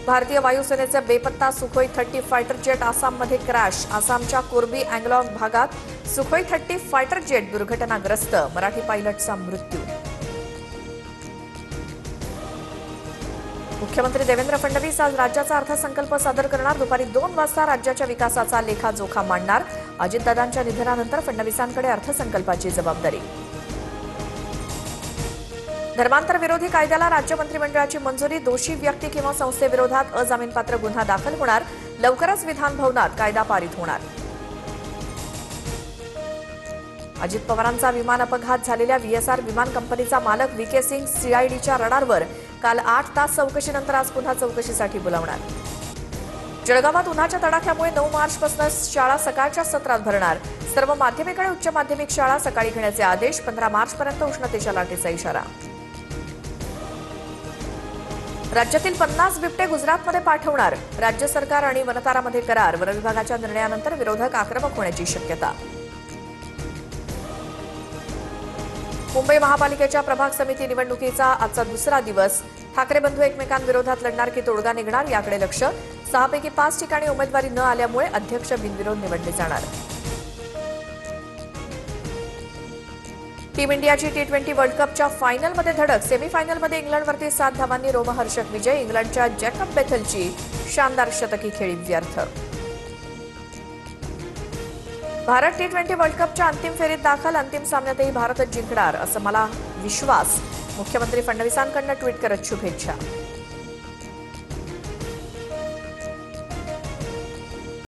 भारतीय वायुसेनेचे बेपत्ता Sukhoi 30 fighter jet आसाममध्ये क्रॅश. आसामच्या कोर्बी अँगलॉंग भागात सुखोई 30 फायटर जेट दुर्घटनाग्रस्त. मराठी पायलटचा मृत्यू. मुख्यमंत्री देवेंद्र फडणवीस आज राज्याचा अर्थसंकल्प सादर करणार. दुपारी 2 वाजता राज्याच्या विकासाचा लेखाजोखा मांडणार. अजितदादांच्या निधनानंतर फडणवीसांकडे अर्थसंकल्पाची जबाबदारी. धर्मांतर विरोधी कायद्याला राज्य मंत्रिमंडळाची मंजुरी. दोषी व्यक्ती किंवा संस्थेविरोधात अजामीनपात्र गुन्हा दाखल होणार. लवकरच विधान भवनात कायदा पारित होणार. अजित पवारांचा विमान अपघात झालेल्या व्हीएसआर विमान कंपनीचा मालक व्हीके सिंग सीआयडीच्या रडारवर. काल 8 तास चौकशीनंतर आज पुन्हा चौकशीसाठी बोलावणार. जळगावात उन्हाच्या तडाख्यामुळे 9 मार्चपासून शाळा सकाळच्या सत्रात भरणार. सर्व माध्यमिक आणि उच्च माध्यमिक शाळा सकाळी घेण्याचे आदेश. 15 मार्चपर्यंत उष्णतेच्या लाटेचा इशारा. राज्यातील 50 बिबटे गुजरातमध्ये पाठवणार. राज्य सरकार आणि वनतारामध्ये करार. वनविभागाच्या निर्णयानंतर विरोधक आक्रमक होण्याची शक्यता. मुंबई महापालिकेच्या प्रभाग समिती निवडणुकीचा आजचा दुसरा दिवस. ठाकरे बंधू एकमेकांविरोधात लढणार की तोडगा निघणार याकडे लक्ष. 6 पैकी 5 ठिकाणी उमेदवारी न आल्यामुळे अध्यक्ष बिनविरोध निवडले जाणार. टीम इंडियाची T20 वर्ल्ड कपच्या फायनलमध्ये धडक. सेमीफायनलमध्ये इंग्लंडवरती 7 धावांनी रोमहर्षक विजय. इंग्लंडच्या जॅकब बेथलची शानदार शतकी खेळी व्यर्थ. भारत T20 वर्ल्ड कपच्या अंतिम फेरीत दाखल. अंतिम सामन्यातही भारतच जिंकणार असं मला विश्वास. मुख्यमंत्री फडणवीसांकडून ट्विट करत शुभेच्छा.